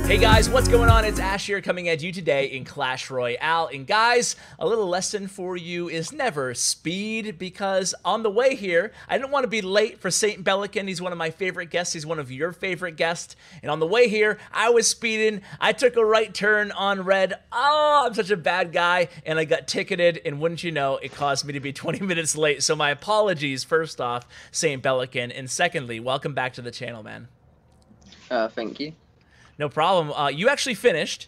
Hey guys, what's going on? It's Ash here coming at you today in Clash Royale. And guys, a little lesson for you is never speed, because on the way here, I didn't want to be late for Saint Belikin. He's one of my favorite guests. He's one of your favorite guests. And on the way here, I was speeding. I took a right turn on red. Oh, I'm such a bad guy. And I got ticketed. And wouldn't you know, it caused me to be 20 minutes late. So my apologies, first off, Saint Belikin. And secondly, welcome back to the channel, man. Thank you. No problem. You actually finished.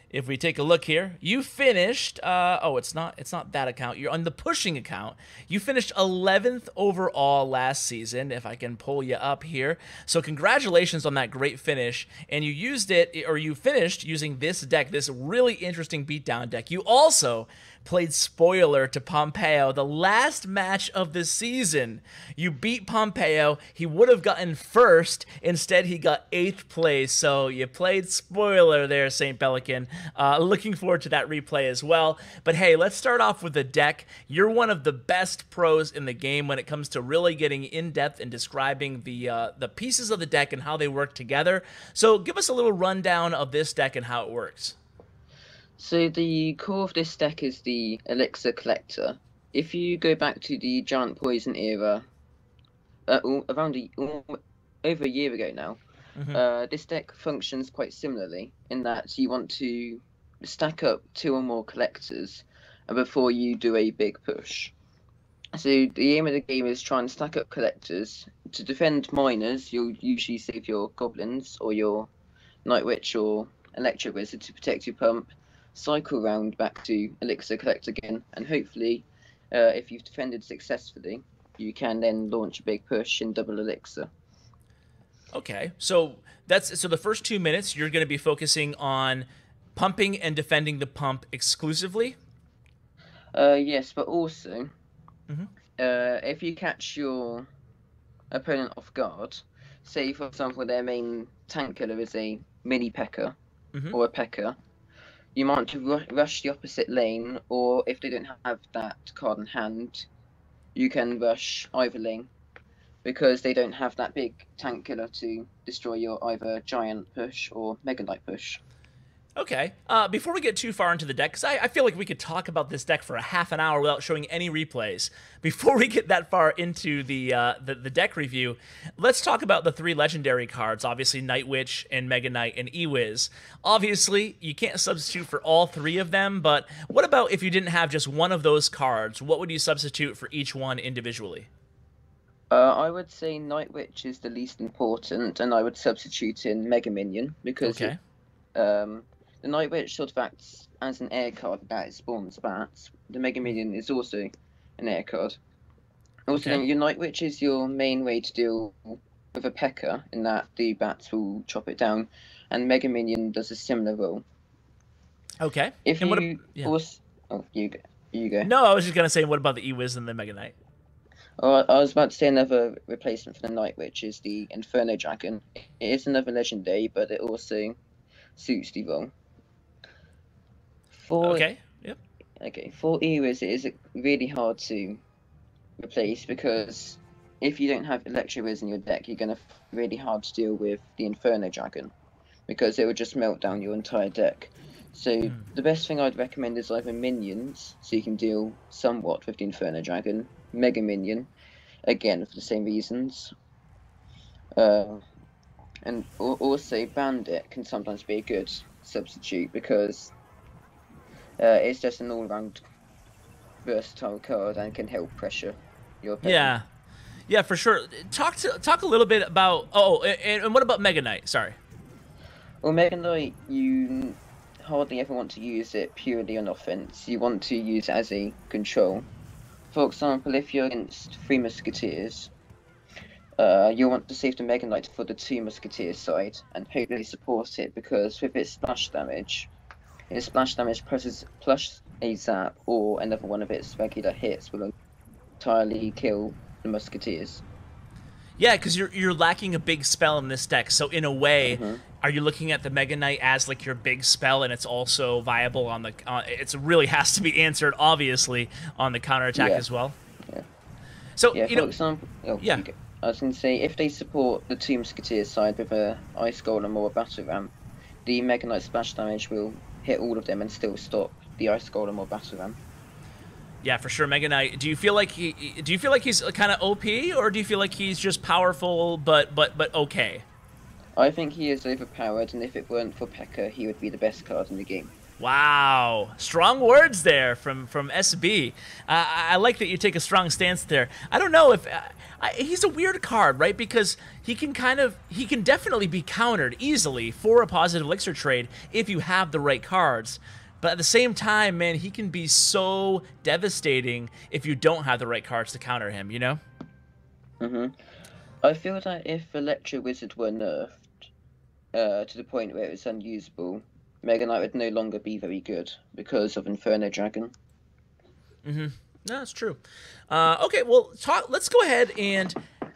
If we take a look here, you finished. Oh, it's not that account. You're on the pushing account. You finished 11th overall last season. If I can pull you up here. So congratulations on that great finish. And you used it, or you finished using this deck, this really interesting beatdown deck. You also played spoiler to Pompeyo, the last match of the season. You beat Pompeyo. He would have gotten first. Instead, he got 8th place. So you played spoiler there, Saint Belikin. Looking forward to that replay as well. But hey, let's start off with the deck. You're one of the best pros in the game when it comes to really getting in depth and describing the pieces of the deck and how they work together. So give us a little rundown of this deck and how it works. So the core of this deck is the Elixir Collector. If you go back to the Giant Poison era, over a year ago now, this deck functions quite similarly in that you want to stack up 2 or more collectors before you do a big push. So the aim of the game is try and stack up collectors. To defend miners, you'll usually save your goblins or your Night Witch or Electro Wizard to protect your pump, cycle round back to Elixir Collector again, and hopefully, if you've defended successfully, you can then launch a big push in double Elixir. Okay, so the first 2 minutes you're going to be focusing on pumping and defending the pump exclusively? Yes, but also, if you catch your opponent off guard, say for example their main tank killer is a mini PEKKA or a PEKKA, you might want to rush the opposite lane, or if they don't have that card in hand, you can rush either lane, because they don't have that big tank killer to destroy your either giant push or Mega Knight push. Okay, before we get too far into the deck, because I feel like we could talk about this deck for a half an hour without showing any replays. Before we get that far into the deck review, let's talk about the 3 legendary cards, obviously Night Witch and Mega Knight and E-Wiz. Obviously, you can't substitute for all 3 of them, but what about if you didn't have just one of those cards? What would you substitute for each one individually? I would say Night Witch is the least important, and I would substitute in Mega Minion, because the Night Witch sort of acts as an air card that spawns bats. The Mega Minion is also an air card. Also, your Night Witch is your main way to deal with a PEKKA, in that the bats will chop it down, and Mega Minion does a similar role. Okay. If you also... Oh, you go. No, I was just going to say, what about the E-Wiz and the Mega Knight? Oh, I was about to say another replacement for the Night Witch is the Inferno Dragon. It is another legendary, but it also suits the role. For E-Wiz, it is really hard to replace, because if you don't have Electro Wiz in your deck, you're going to really hard to deal with the Inferno Dragon, because it will just melt down your entire deck. So the best thing I'd recommend is either minions, so you can deal somewhat with the Inferno Dragon, Mega Minion, again for the same reasons, and also Bandit can sometimes be a good substitute, because it's just an all-round versatile card and can help pressure your opponent. Yeah, for sure. Talk a little bit about... Oh, and what about Mega Knight? Sorry. Well, Mega Knight, you hardly ever want to use it purely on offense. You want to use it as a control. For example, if you're against 3 Musketeers, you'll want to save the Mega Knight for the 2 Musketeers side and hopefully support it, because with its splash damage plus a zap or another one of its regular hits will entirely kill the Musketeers. Yeah, because you're lacking a big spell in this deck, so in a way, are you looking at the Mega Knight as like your big spell, and it's also viable on the... it really has to be answered, obviously, on the counterattack as well? Yeah. So, for example... I was going to say, if they support the 2 Musketeers side with a Ice Golem or a Battle Ram, the Mega Knight splash damage will hit all of them and still stop the Ice Golem or Battle Ram. Yeah, for sure, Mega Knight. Do you feel like he's kind of OP, or do you feel like he's just powerful but okay? I think he is overpowered, and if it weren't for P.E.K.K.A, he would be the best card in the game. Wow, strong words there from SB. I like that you take a strong stance there. I don't know if he's a weird card, right? Because he can definitely be countered easily for a positive elixir trade if you have the right cards. But at the same time, man, he can be so devastating if you don't have the right cards to counter him, you know? I feel that if Electro Wizard were nerfed to the point where it was unusable, Mega Knight would no longer be very good because of Inferno Dragon. No, that's true. Okay, well, let's go ahead and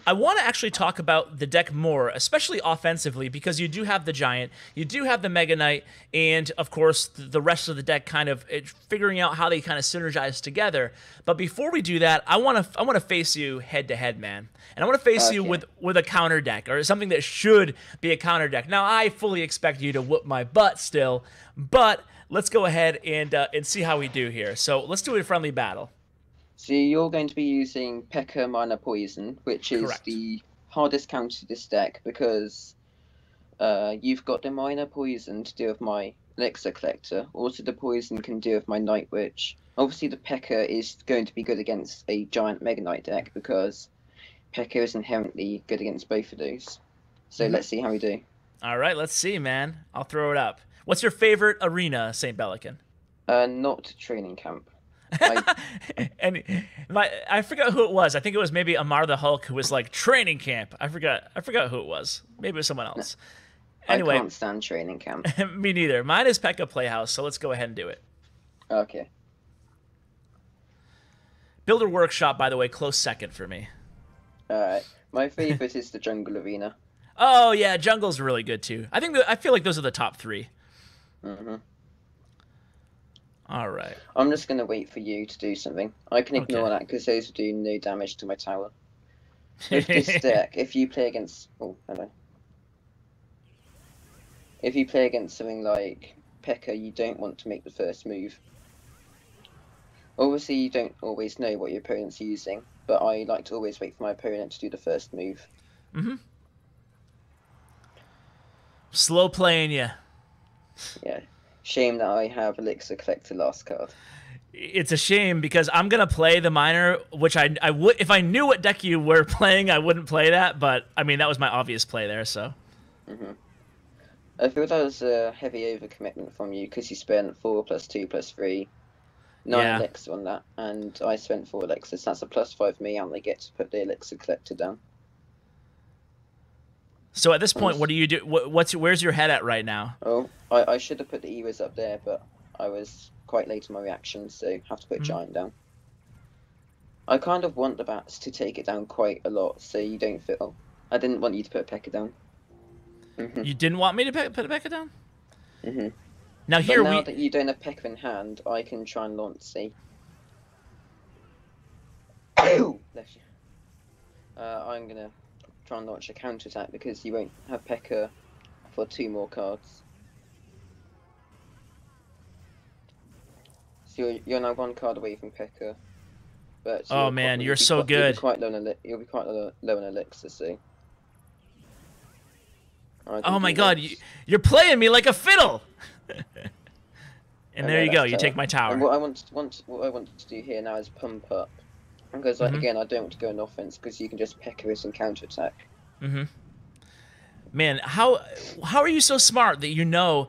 I want to actually talk about the deck more, especially offensively, because you do have the Giant, you do have the Mega Knight, and of course the rest of the deck kind of figuring out how they kind of synergize together. But before we do that, I want to face you head to head, man, and I want to face you with a counter deck or something that should be a counter deck. Now, I fully expect you to whoop my butt still, but let's go ahead and see how we do here. So let's do a friendly battle. So you're going to be using P.E.K.K.A Minor Poison, which is the hardest counter to this deck because you've got the Minor Poison to deal with my Elixir Collector. Also, the Poison can deal with my Night Witch. Obviously, the P.E.K.K.A is going to be good against a Giant Mega Knight deck because P.E.K.K.A is inherently good against both of those. So let's see how we do. All right, let's see, man. I'll throw it up. What's your favorite arena, Saint Belikin? Not Training Camp. And I forgot who it was. I think it was maybe Amar the Hulk who was like training camp. I forgot who it was. Maybe it was someone else. Anyway, I can't stand Training Camp. Me neither. Mine is P.E.K.K.A Playhouse, so let's go ahead and do it. Okay. Builder Workshop, by the way, close second for me. Alright. My favorite is the Jungle Arena. Oh yeah, Jungle's really good too. I feel like those are the top three. All right. I'm just going to wait for you to do something. I can ignore that because those will do no damage to my tower. With this deck, if you play against... Oh, hello. If you play against something like P.E.K.K.A, you don't want to make the first move. Obviously, you don't always know what your opponent's using, but I like to always wait for my opponent to do the first move. Slow playing you. Yeah. Shame that I have Elixir Collector last card. It's a shame because I'm gonna play the Minor, which I would if I knew what deck you were playing, I wouldn't play that. But I mean, that was my obvious play there. So. I feel that was a heavy overcommitment from you because you spent 4 + 2 + 3, 9 Elixir on that, and I spent 4 Elixirs. That's a +5 me, and they get to put the Elixir Collector down. So at this point, what do you do? Where's your head at right now? Oh, I should have put the Eras up there, but I was quite late in my reaction, so have to put Giant down. I kind of want the bats to take it down quite a lot, so you don't feel... I didn't want you to put P.E.K.K.A down. You didn't want me to put P.E.K.K.A down? Now here now that you don't have P.E.K.K.A in hand, I can try and launch C. Oh, bless you. I'm gonna try and launch a counter attack because you won't have P.E.K.K.A for 2 more cards. So you're now 1 card away from P.E.K.K.A. But oh man, you're so good. You'll be quite low in Elixir, so. Oh my god, you're playing me like a fiddle! And there you go, you take my tower. And what I want to do here now is pump up. Because, again, I don't want to go on offense because you can just P.E.K.K.A and counter-attack. Man, how are you so smart that you know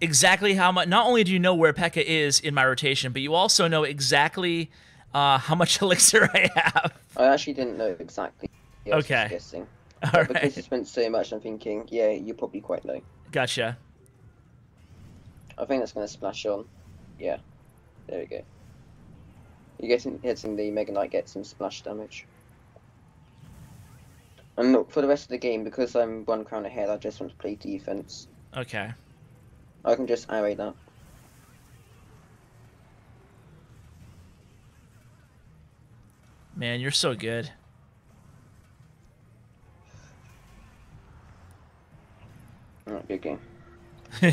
exactly how much... Not only do you know where P.E.K.K.A is in my rotation, but you also know exactly how much elixir I have. I actually didn't know exactly. I was just guessing. Because you spent so much, I'm thinking, yeah, you're probably quite low. Gotcha. I think that's going to splash on. Yeah. There we go. You're hitting the Mega Knight, get some splash damage. And look, for the rest of the game, because I'm 1 crown ahead, I just want to play defense. Okay. I can just array that. Man, you're so good. Alright, good game.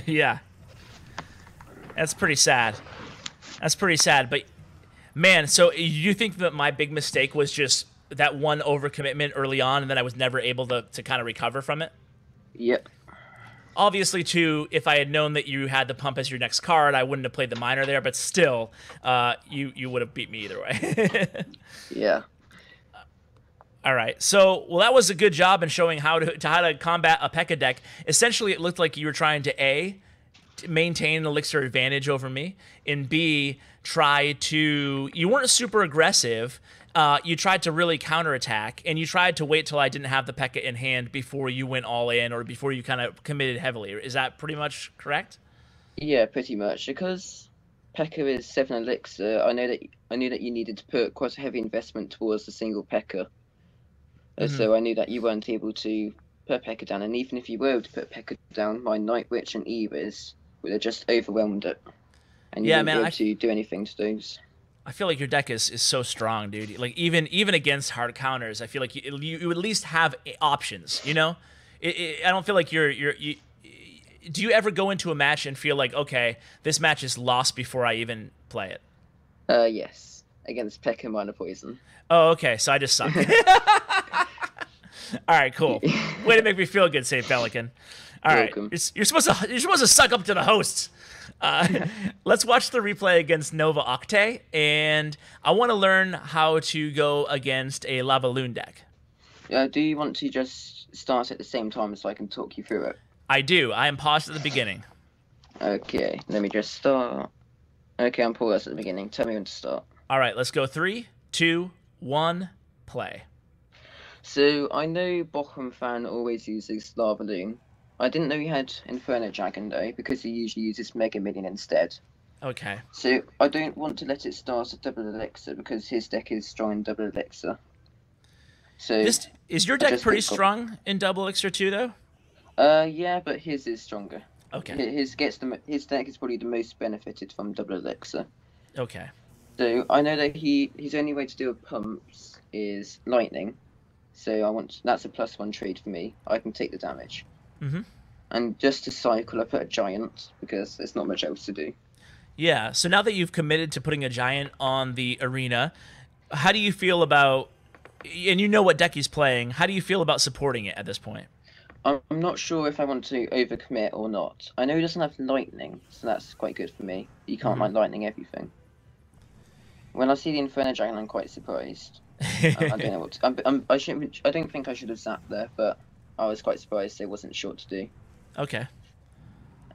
Yeah, that's pretty sad. That's pretty sad. But man, so you think that my big mistake was just that one overcommitment early on, and then I was never able to kind of recover from it? Yep. Obviously, too, if I had known that you had the pump as your next card, I wouldn't have played the minor there. But still, you would have beat me either way. Yeah. All right. So, well, that was a good job in showing how to combat a P.E.K.K.A deck. Essentially, it looked like you were trying to maintain an elixir advantage over me, and B, try to. You weren't super aggressive. You tried to really counterattack, and you tried to wait till I didn't have the P.E.K.K.A in hand before you went all in, or before you kind of committed heavily. Is that pretty much correct? Yeah, pretty much. Because P.E.K.K.A is 7 elixir, I knew that you needed to put quite a heavy investment towards a single P.E.K.K.A. So I knew that you weren't able to put P.E.K.K.A down, and even if you were able to put P.E.K.K.A down, my Night Witch and Eras would have just overwhelmed it, and you Yeah, wouldn't man. be able to do anything to those. I feel like your deck is so strong, dude. Like even against hard counters, I feel like you at least have options. You know, I don't feel like you. Do you ever go into a match and feel like, okay, this match is lost before I even play it? Yes, against P.E.K.K.A Minor Poison. Oh, okay. So I just suck. All right, cool. Way to make me feel good, Saint Belikin. All right, Welcome. you're supposed to suck up to the hosts. Let's watch the replay against Nova Oktay, and I want to learn how to go against a Lavaloon deck. Do you want to just start at the same time so I can talk you through it? I do. I am paused at the beginning. Okay, let me just start. Okay, I'm paused at the beginning. Tell me when to start. All right, let's go. 3, 2, 1, play. So I know Bochum fan always uses Lavaloon. I didn't know he had Inferno Dragon though, because he usually uses Mega Minion instead. Okay. So I don't want to let it start at double elixir because his deck is strong in double elixir. So is your deck pretty strong in double elixir too, though? Yeah, but his is stronger. Okay. His deck is probably the most benefited from double elixir. Okay. So I know that his only way to deal with pumps is lightning. So that's a +1 trade for me. I can take the damage. Mm-hmm. And just to cycle, I put a giant because there's not much else to do. Yeah. So now that you've committed to putting a giant on the arena, how do you feel about? And you know what deck he's playing. How do you feel about supporting it at this point? I'm not sure if I want to overcommit or not. I know he doesn't have lightning, so that's quite good for me. You can't like lightning everything. When I see the Inferno Dragon, I'm quite surprised. I don't know what I don't think I should have zapped there, but I was quite surprised there wasn't short to do. Okay.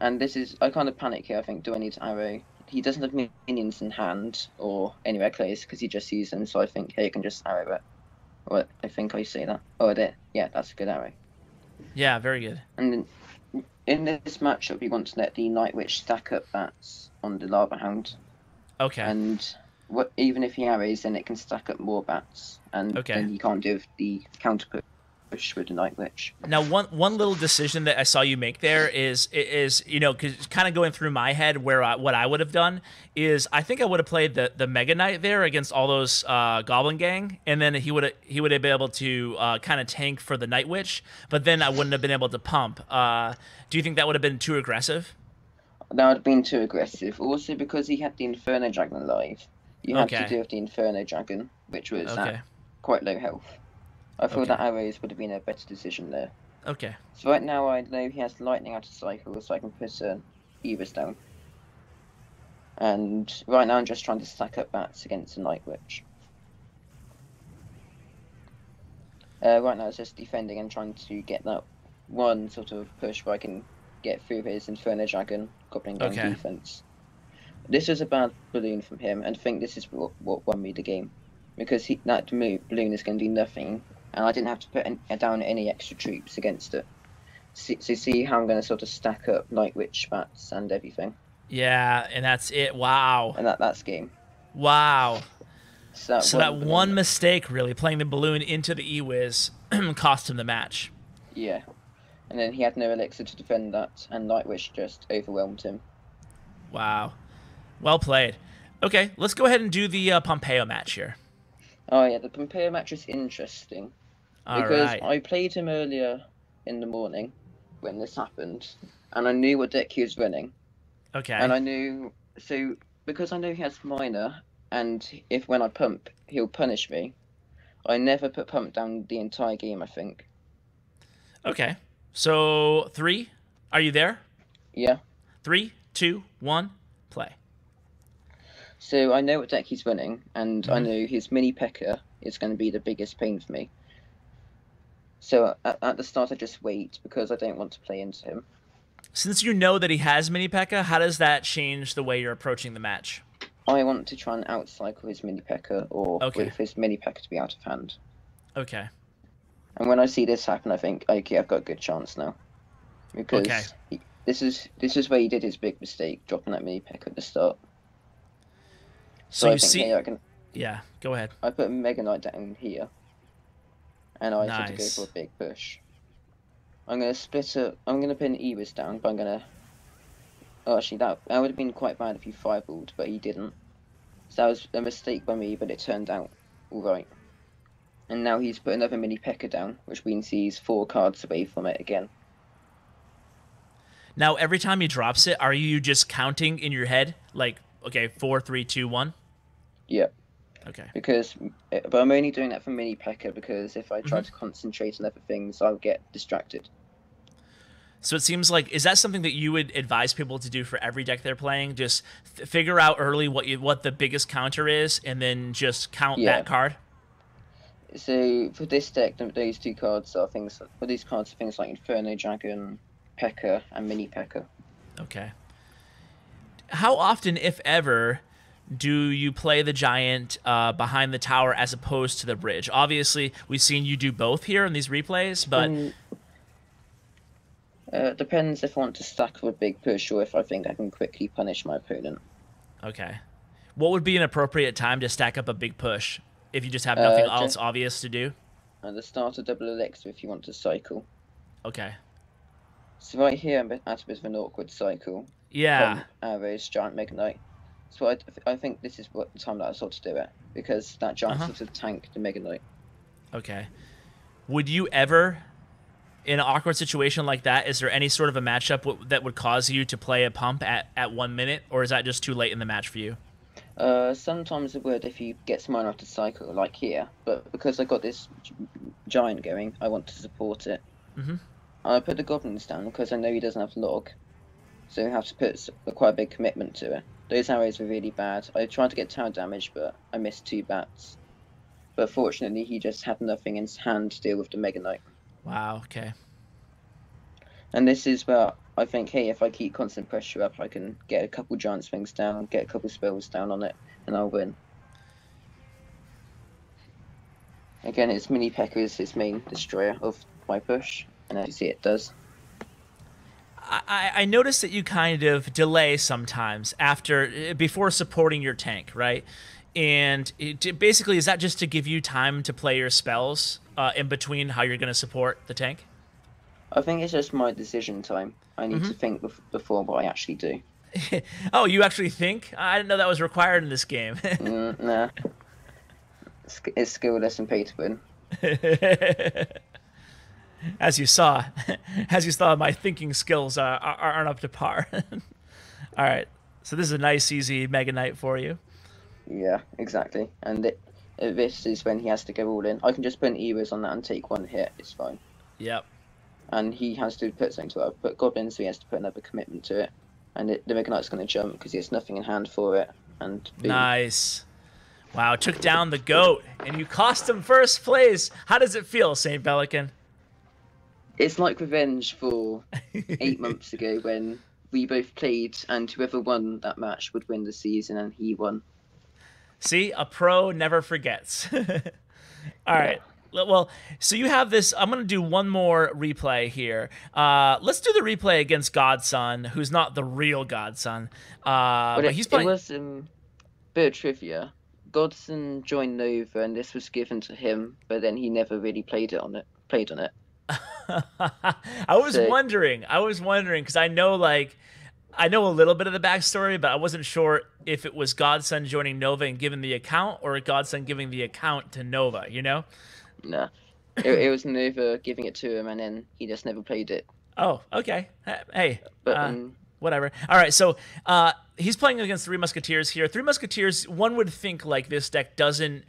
And I kind of panic here. I think, do I need to arrow? He doesn't have minions in hand or anywhere close because he just used them. So I think, hey, you can just arrow it. Or I think I see that. Oh, there. Yeah, that's a good arrow. Yeah, very good. And in this matchup, you want to let the Night Witch stack up bats on the Lava Hound. Okay. And even if he arrows, then it can stack up more bats, and then you can't do the counter push with the Night Witch. Now, one little decision that I saw you make there is cause kind of going through my head where what I would have done is I think I would have played the Mega Knight there against all those Goblin Gang, and then he would have been able to kind of tank for the Night Witch, but then I wouldn't have been able to pump. Do you think that would have been too aggressive? That would have been too aggressive. Also, because he had the Inferno Dragon alive, you had to deal with the Inferno Dragon, which was at quite low health. I thought that arrows would have been a better decision there. Okay. So right now I know he has lightning out of cycle, so I can put Eras down. And right now I'm just trying to stack up bats against the Night Witch. Right now it's just defending and trying to get that one sort of push where I can get through his Inferno Dragon, Goblin Gang defense. This was a bad balloon from him, and I think this is what won me the game. Because that balloon is going to do nothing, and I didn't have to put down any extra troops against it. So see how I'm going to sort of stack up Night Witch bats and everything. Yeah, and that's it. Wow. And that's game. Wow. So that one mistake, really, playing the balloon into the E-Wiz, cost him the match. Yeah. And then he had no elixir to defend that, and Night Witch just overwhelmed him. Wow. Well played. Okay, let's go ahead and do the Pompeyo match here. Oh yeah, the Pompeyo match is interesting. Because I played him earlier in the morning when this happened. and I knew what deck he was running, Okay. and I knew because I know he has minor, and if when I pump he'll punish me. I never put pump down the entire game, I think. Okay. So 3, are you there? Yeah. 3, 2, 1, play. So I know what deck he's running, and I know his mini P.E.K.K.A is going to be the biggest pain for me. So at the start, I just wait because I don't want to play into him. Since you know that he has mini P.E.K.K.A, how does that change the way you're approaching the match? I want to try and outcycle his mini P.E.K.K.A or wait for his mini P.E.K.K.A to be out of hand. Okay. And when I see this happen, I think, okay, I've got a good chance now. Because this is where he did his big mistake, dropping that mini P.E.K.K.A at the start. So I you think, see... hey, I can... Yeah, go ahead. I put a Mega Knight down here. And I said to go Nice. for a big push. I'm going to split it. I'm going to put an Eris down, but I'm going to... Oh, actually, that would have been quite bad if he fireballed, but he didn't. So that was a mistake by me, but it turned out alright. And now he's put another mini P.E.K.K.A down, which means he's 4 cards away from it again. Now, every time he drops it, are you just counting in your head? Like, okay, 4, 3, 2, 1? Yep. Okay. But I'm only doing that for mini P.E.K.K.A because if I try to concentrate on other things, I'll get distracted. So it seems like, is that something that you would advise people to do for every deck they're playing? Just figure out early what the biggest counter is, and then just count that card? So for this deck, those 2 cards are things. For these cards are things like Inferno Dragon, P.E.K.K.A, and mini P.E.K.K.A. Okay. How often, if ever, do you play the giant behind the tower as opposed to the bridge? Obviously, we've seen you do both here in these replays, but... depends if I want to stack up a big push or if I think I can quickly punish my opponent. Okay. What would be an appropriate time to stack up a big push if you just have nothing else obvious to do? At the start of double elixir if you want to cycle. Okay. So right here I'm at a bit of an awkward cycle. Yeah. Arrows, giant Mega Knight. So I think this is what the time that I sort to do it, because that giant sort of tanked the Mega Knight. Okay. Would you ever, in an awkward situation like that, is there any sort of a matchup that would cause you to play a pump at 1 minute, or is that just too late in the match for you? Sometimes it would if you get someone off the cycle, like here, but because I got this giant going, I want to support it. I put the goblins down because I know he doesn't have log, so you have to put quite a big commitment to it. Those arrows were really bad. I tried to get tower damage, but I missed 2 bats. But fortunately, he just had nothing in his hand to deal with the Mega Knight. Wow, okay. And this is where I think, hey, if I keep constant pressure up, I can get a couple giant swings down, get a couple spells down on it, and I'll win. Again, it's mini P.E.K.K.A is his main destroyer of my push, and as you see, it does. I noticed that you kind of delay sometimes before supporting your tank, right? And basically, is that just to give you time to play your spells in between how you're going to support the tank? I think it's just my decision time. I need to think before what I actually do. Oh, you actually think? I didn't know that was required in this game. Nah. It's skillless and pay to win. As you saw, my thinking skills aren't up to par. All right, so this is a nice, easy Mega Knight for you. Yeah, exactly. And this is when he has to go all in. I can just put an Eris on that and take 1 hit. It's fine. Yep. And he has to put something to it. But goblins, so he has to put another commitment to it. And the Mega Knight's going to jump because he has nothing in hand for it. And boom. Nice. Wow, took down the GOAT, and you cost him first place. How does it feel, Saint Belikin? It's like revenge for 8 months ago when we both played, and whoever won that match would win the season, and he won. See, a pro never forgets. All right. Well, so you have this. I'm going to do one more replay here. Let's do the replay against Godson, who's not the real Godson. But he's playing. It was a bit of trivia. Godson joined Nova, and this was given to him, but then he never really played on it. I was wondering because I know a little bit of the backstory, but I wasn't sure if it was Godson joining Nova and giving the account, or Godson giving the account to Nova, you know? Nah. It was Nova giving it to him, and then he just never played it. Oh, okay. Hey, But whatever. All right, so he's playing against Three Musketeers here. Three Musketeers, one would think like this deck doesn't,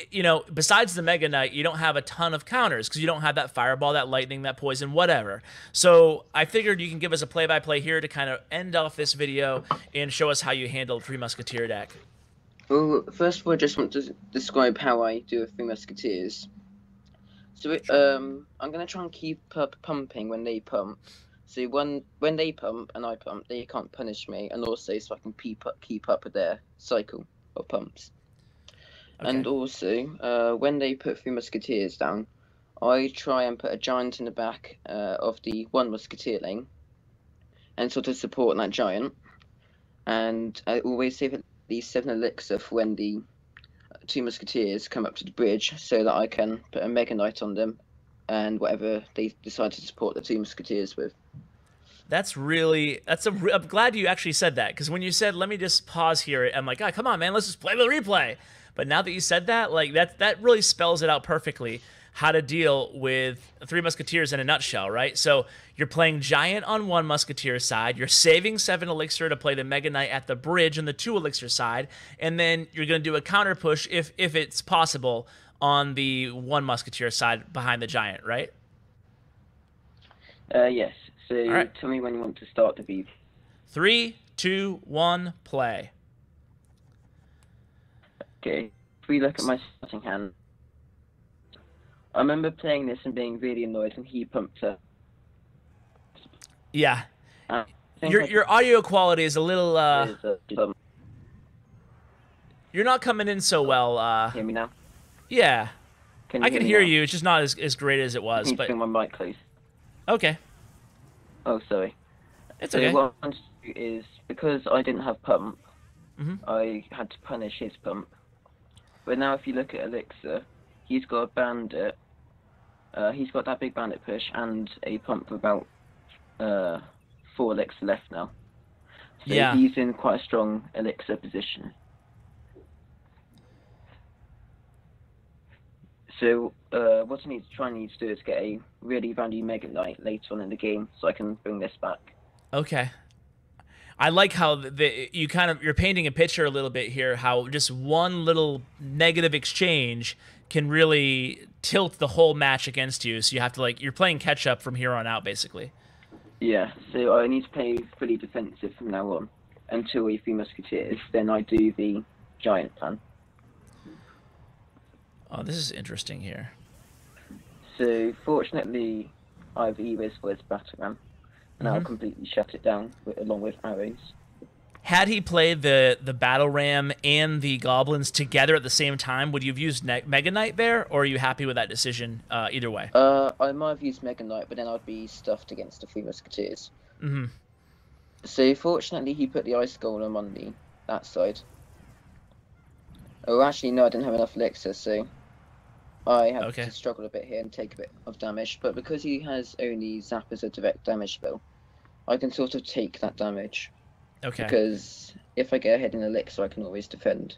you know, besides the Mega Knight, you don't have a ton of counters because you don't have that Fireball, that Lightning, that Poison, whatever. So I figured you can give us a play-by-play here to kind of end off this video and show us how you handle Three Musketeer deck. well, first of all, I just want to describe how I do a Three Musketeers. So I'm gonna try and keep up pumping when they pump. So when they pump and I pump, they can't punish me, and also so I can keep up with their cycle of pumps. Okay. And also, when they put Three Musketeers down, I try and put a giant in the back of the one Musketeer lane, and sort of support that giant. And I always save at least 7 elixir for when the two Musketeers come up to the bridge, so that I can put a Mega Knight on them, and whatever they decide to support the two Musketeers with. I'm glad you actually said that, because when you said, let me just pause here, I'm like, oh, come on, man, let's just play the replay. But now that you said that, like that really spells it out perfectly how to deal with Three Musketeers in a nutshell, right? So you're playing Giant on one Musketeer side, you're saving 7 elixir to play the Mega Knight at the bridge on the 2 elixir side, and then you're going to do a counter push if it's possible on the one Musketeer side behind the Giant, right? Yes. So right. Tell me when you want to start the beat. 3, 2, 1, play. Okay. If we look at my starting hand, I remember playing this and being really annoyed when he pumped up. Yeah. Your audio quality is a little you're not coming in so well. Hear me now? Yeah. I can hear now? you. It's just not as great as it was. Can you But bring my mic, please? okay. Oh, sorry. It's So okay. what I want to do is, because I didn't have pump, Mhm. I had to punish his pump. But now if you look at Elixir, he's got a bandit. He's got that big bandit push and a pump for about 4 elixir left now. So Yeah. he's in quite a strong elixir position. So what I need to do is get a really value Mega Knight later on in the game, so I can bring this back. Okay. I like how you're painting a picture a little bit here, how just one little negative exchange can really tilt the whole match against you. So you have to you're playing catch up from here on out, basically. Yeah, so I need to play fully defensive from now on until we Three Musketeers. Then I do the giant plan. Oh, this is interesting here. So fortunately, I have Eris for his Batarang, and I'll completely shut it down along with arrows. Had he played the Battle Ram and the Goblins together at the same time, would you have used Mega Knight there, or are you happy with that decision either way? I might have used Mega Knight, but then I'd be stuffed against the Three Musketeers. Mm-hmm. So fortunately, he put the Ice Golem on that side. Oh, actually, no, I didn't have enough elixir, so I had to struggle a bit here and take a bit of damage. But because he has only Zap as a direct damage spell, I can sort of take that damage. Okay. Because if I get ahead in elixir, I can always defend.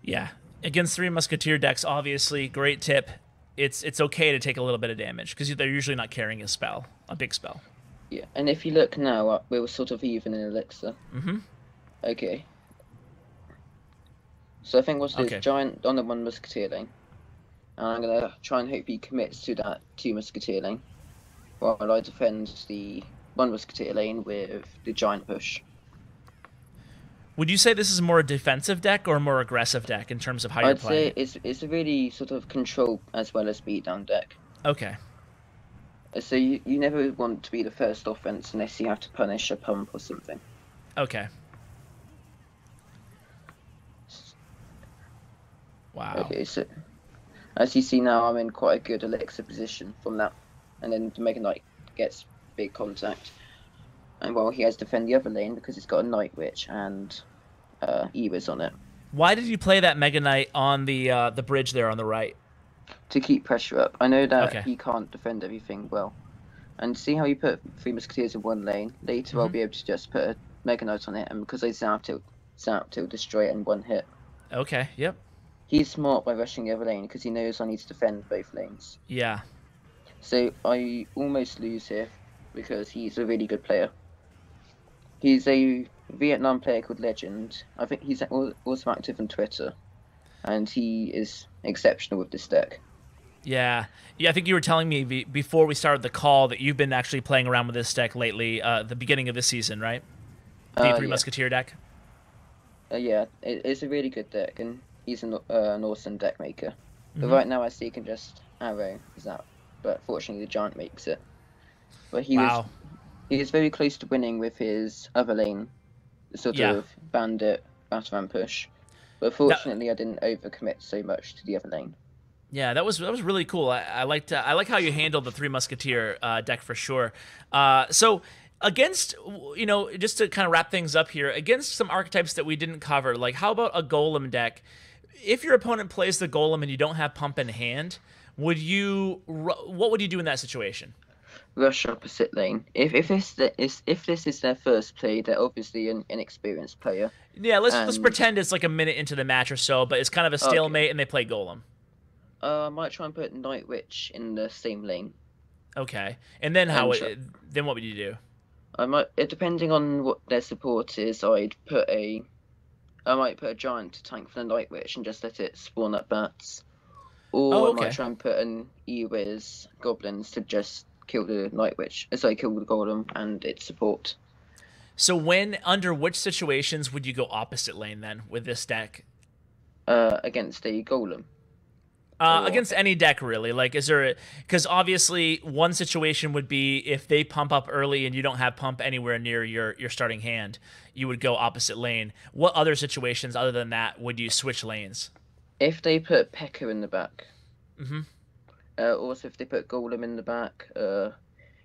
Yeah. Against Three Musketeer decks, obviously, great tip. It's okay to take a little bit of damage because they're usually not carrying a big spell. Yeah, and if you look now, we're sort of even in elixir. Mm-hmm. Okay. So I think what's this giant on the one Musketeer lane. And I'm going to try and hope he commits to that 2 Musketeer lane, while I defend the 1 Musketeer lane with the giant push. Would you say this is more a defensive deck or a more aggressive deck in terms of how you're playing? I'd say it's a really sort of control as well as beatdown deck. Okay. So you never want to be the first offense unless you have to punish a pump or something. Okay. Wow. Okay, so as you see now, I'm in quite a good elixir position from that. And then the Mega Knight gets big contact. And while he has to defend the other lane because it's got a Night Witch and Eris on it. Why did you play that Mega Knight on the bridge there on the right? To keep pressure up. I know that he can't defend everything well. And see how you put 3 Musketeers in one lane? Later I'll be able to just put a Mega Knight on it, and because I zapped it'll destroy it in one hit. Okay, yep. He's smart by rushing the other lane because he knows I need to defend both lanes. Yeah. So I almost lose here because he's a really good player. He's a Vietnam player called Legend. I think he's also active on Twitter, and he is exceptional with this deck. Yeah. I think you were telling me before we started the call that you've been actually playing around with this deck lately, the beginning of this season, right? The Three Yeah. Musketeer deck. Yeah, it's a really good deck, and he's an awesome deck maker. But right now, I see he can just arrow Zap, but fortunately the Giant makes it. But he was very close to winning with his other lane, sort of Bandit, Batarang push. But fortunately, I didn't overcommit so much to the other lane. Yeah, that was really cool. I like how you handled the Three Musketeer deck for sure. So against, just to kind of wrap things up here, against some archetypes that we didn't cover, like how about a Golem deck? If your opponent plays the Golem and you don't have pump in hand, what would you do in that situation? Rush opposite lane. If this is their first play, they're obviously an inexperienced player. Yeah, let's pretend it's like a minute into the match or so, but it's kind of a stalemate and they play Golem. I might try and put Night Witch in the same lane. Okay, and then then what would you do? I might, depending on what their support is, I might put a Giant to tank for the Night Witch and just let it spawn up bats. Or I might try and put an E-Wiz Goblins to just kill the Night Witch, kill the Golem and its support. So under which situations would you go opposite lane then with this deck? Against a Golem. Against any deck, really. Like, is there because obviously one situation would be if they pump up early and you don't have pump anywhere near your starting hand, you would go opposite lane. What other situations other than that would you switch lanes? If they put PEKKA in the back. Also, if they put Golem in the back.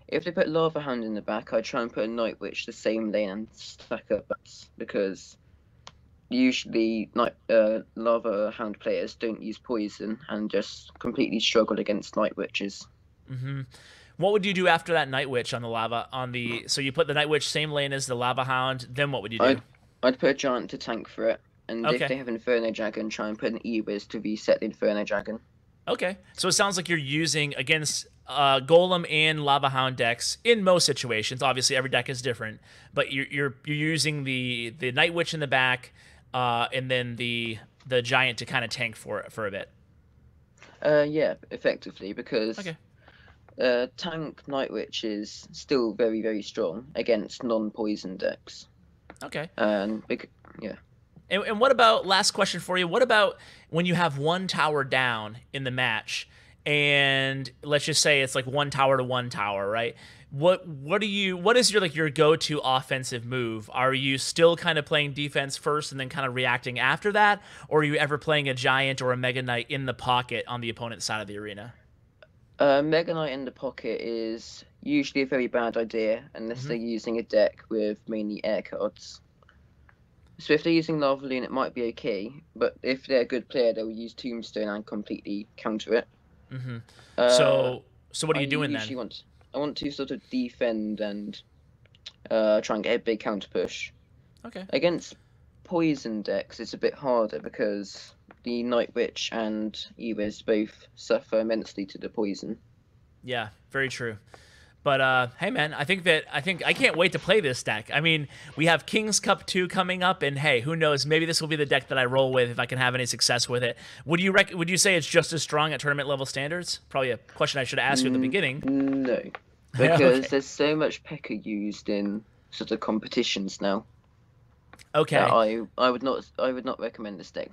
If they put Lava Hound in the back, I'd try and put a Night Witch the same lane and stack up bats, because usually Lava Hound players don't use poison and just completely struggle against Night Witches. What would you do after that Night Witch on the lava so you put the Night Witch same lane as the Lava Hound, then what would you do? I'd put a Giant to tank for it, and if they have Inferno Dragon, try and put an E-Wiz to reset the Inferno Dragon. Okay, so it sounds like you're using against Golem and Lava Hound decks in most situations. Obviously every deck is different, but you're using the Night Witch in the back, and then the Giant to kind of tank for a bit. Yeah, effectively, because tank Night Witch is still very, very strong against non-poison decks. Okay. And what about, last question for you, what about when you have one tower down in the match, and let's just say it's like one tower to one tower, right? What is your go-to offensive move? Are you still kind of playing defense first and then kind of reacting after that? Or are you ever playing a Giant or a Mega Knight in the pocket on the opponent's side of the arena? Mega Knight in the pocket is usually a very bad idea unless they're using a deck with mainly air cards. So if they're using Lavaloon, it might be okay, but if they're a good player, they'll use Tombstone and completely counter it. So what are you doing then? I want to sort of defend and try and get a big counter push. Okay. Against poison decks, it's a bit harder because the Night Witch and E-Wiz both suffer immensely to the poison. Yeah, very true. But hey, man, I can't wait to play this deck. I mean, we have King's Cup 2 coming up, and hey, who knows? Maybe this will be the deck that I roll with if I can have any success with it. Would you say it's just as strong at tournament level standards? Probably a question I should have asked you at the beginning. No, because there's so much PEKKA used in sort of competitions now. Okay. I would not recommend this deck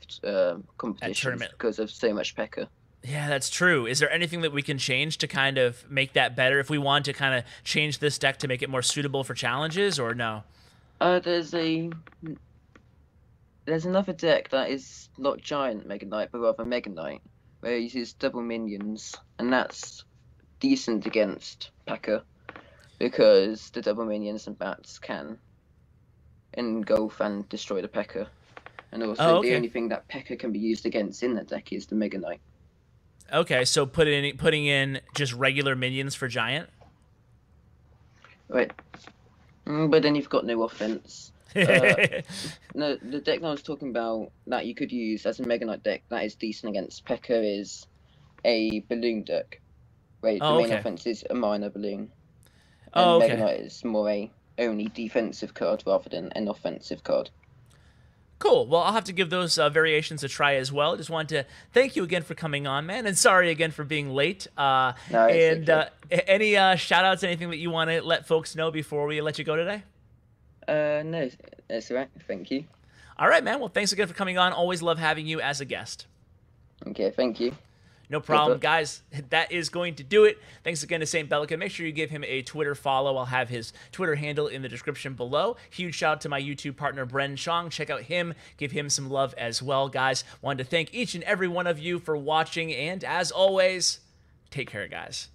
competitions because of so much PEKKA. Yeah, that's true. Is there anything that we can change to kind of make that better if we want to kind of change this deck to make it more suitable for challenges, or no? There's another deck that is not Giant Mega Knight, but rather Mega Knight, where it uses double minions, and that's decent against PEKKA, because the double minions and bats can engulf and destroy the PEKKA. And also the only thing that PEKKA can be used against in that deck is the Mega Knight. Okay, so putting in just regular minions for Giant? Right. But then you've got no offense. No, the deck that I was talking about that you could use as a Mega Knight deck that is decent against PEKKA is a balloon deck. Wait, the main offense is a minor balloon. Oh, and Mega okay. Knight is more a only defensive card rather than an offensive card. Cool. Well, I'll have to give those variations a try as well. Just wanted to thank you again for coming on, man, and sorry again for being late. No, it's And okay. any shout-outs, anything that you want to let folks know before we let you go today? No, that's all right. Thank you. All right, man. Well, thanks again for coming on. Always love having you as a guest. Okay, thank you. No Good problem, luck. guys. That is going to do it. Thanks again to Saint Belikin. Make sure you give him a Twitter follow. I'll have his Twitter handle in the description below. Huge shout out to my YouTube partner, Bren Chong. Check out him. Give him some love as well, guys. Wanted to thank each and every one of you for watching. And as always, take care, guys.